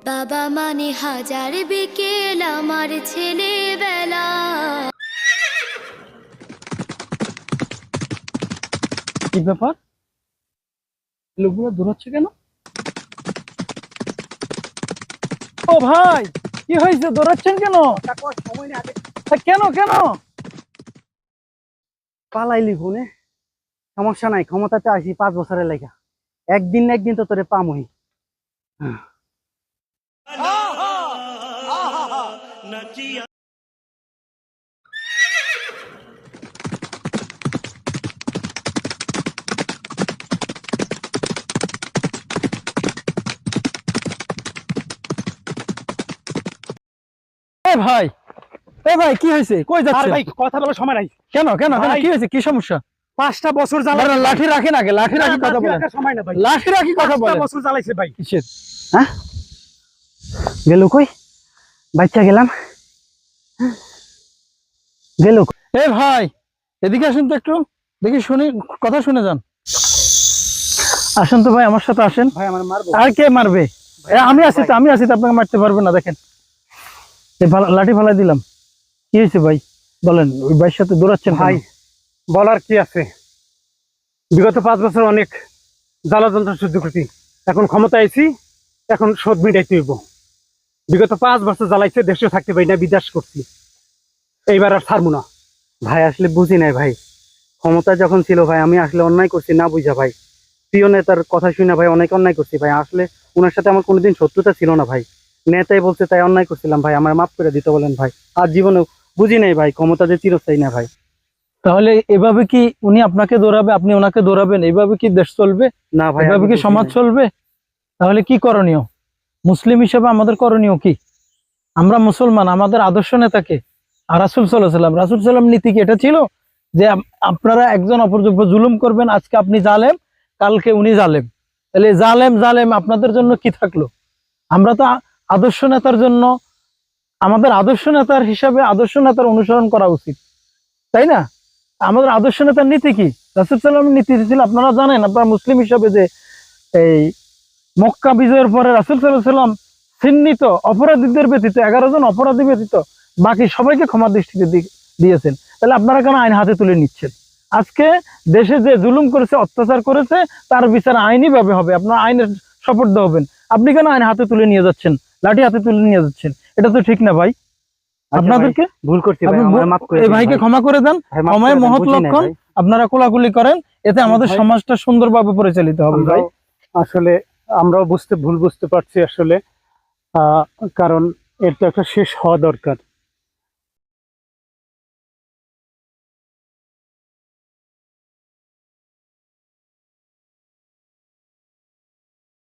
বাবা মানে হাজার বিকেল আমার ছেলেবেলা। কি ব্যাপার, লোকগুলো দৌড়াচ্ছে কেন? ও ভাই, কি হয়েছে? দৌড়াচ্ছেন কেন? কেন কেন পালাইলি ফোনে? সমস্যা নাই, ক্ষমতাতে আসি 5 বছরের লেগা। একদিন না একদিন তো তোরে পামই। এ ভাই, এ ভাই, কি হয়েছে? কই যাচ্ছে? ভাই কথা বলার সময় নাই। কেন কেন কেন, ভাই, কি হয়েছে? কি সমস্যা? 5টা বছর দাঁড়ান, লাঠি রাখেন আগে, লাঠি রাখি কথা বলেন। সময় না ভাই, লাঠি রাখি কথা 5টা বলেন। বছর জ্বালাইছে ভাই। কিসের? হ্যাঁ, গেল কই? বাচ্চা গেলাম, গেল কই? এ ভাই, এদিকে আসেন তো একটু, দেখি শুনি, কথা শুনে যান। আসেন তো ভাই, আমার সাথে আসেন। ভাই আমার মারবো? আর কে মারবে? আমি আছি তো, আমি আছি তো, আপনাকে মারতে পারবে না। দেখেন, লাঠি ফালাই দিলাম। কি হয়েছে ভাই বলেন? ওই ভাইয়ের সাথে দৌড়াচ্ছেন ভাই কেন? বলার কি আছে, বিগত 5 বছর অনেক জ্বালা যন্ত্রণা সহ্য করছি, এখন ক্ষমতা আইছি, এখন শোধ মিটাইতে হইব। বিগত 5 বছর জ্বালাইছে, দেশে থাকতে পারি না, বিদেশ করছি, এইবার আর ছাড়বো না। ভাই আসলে বুঝি নাই ভাই, ক্ষমতা যখন ছিল ভাই আমি আসলে অন্যায় করছি না বুঝা ভাই। প্রিয় নেতার কথা শুনে ভাই অনেক অন্যায় করছি ভাই। আসলে ওনার সাথে আমার কোনোদিন শত্রুতা ছিল না ভাই, নেতাই বলছে তাই অন্যায় করছিলাম ভাই, আমার মাফ করে দিতে বলেন ভাই। আর জীবনে বুঝি নাই ভাই, ক্ষমতা যে চিরস্থায়ী না ভাই। তাহলে এভাবে কি উনি আপনাকে দৌড়াবে, আপনি ওনাকে দৌড়াবেন? এইভাবে কি দেশ চলবে? না ভাই, এভাবে আমি কি বুঝি সমাজ নাই। চলবে? তাহলে কি করণীয়? মুসলিম হিসেবে আমাদের করণীয় কি? আমরা মুসলমান, আমাদের আদর্শ নেতাকে আর রাসূল সাল্লাল্লাহু আলাইহি ওয়াসাল্লাম, রাসূল সাল্লাম নীতি কি এটা ছিল যে আপনারা একজন অপর উপর জুলুম করবেন? আজকে আপনি জালেম, কালকে উনি জালেম, তাহলে জালেম জালেম আপনাদের জন্য কি থাকলো? আমরা তো আদর্শ নেতার জন্য, আমাদের আদর্শ নেতার হিসাবে আদর্শ নেতার অনুসরণ করা উচিত, তাই না? আমাদের আদর্শ নেতার নীতি কি? রাসূল সাল্লাল্লাহু নীতি ছিল আপনারা জানেন। আপনারা মুসলিম হিসাবে যে এই মক্কা বিজয়ের পরে রাসূল সাল্লাল্লাহু আলাইহি ওয়াসাল্লাম চিহ্নিত অপরাধীদের ব্যতীত 11 জন অপরাধী ব্যতীত বাকি সবাইকে ক্ষমা দৃষ্টিতে দিয়েছেন। তাহলে আপনারা কেন আইন হাতে তুলে নিচ্ছেন? আজকে দেশে যে জুলুম করেছে, অত্যাচার করেছে, তার বিচার আইনি ভাবে হবে। আপনারা আইনের শপথ হবেন। আপনি কেন আইন হাতে তুলে নিয়ে যাচ্ছেন, লাঠি হাতে তুলে নিয়ে যাচ্ছেন? এটা তো ঠিক না ভাই। আচ্ছা ভাই, আপনাদেরকে ভুল করছি ভাই, আমার মাফ করে এই দিন ভাইকে ভাই। ক্ষমা করে দেন। ভাই, মাফ ক্ষমায় করে দেন, মহৎ বুঝি নাই লক্ষণ। ভাই। আপনারা কোলাকুলি করেন, এতে আমাদের ভাই, সমাজটা সুন্দরভাবে পরিচালিত হবে ভাই। আসলে আমরাও ভুল বুঝতে পারছি আসলে, কারণ এর তো একটা শেষ হওয়া দরকার।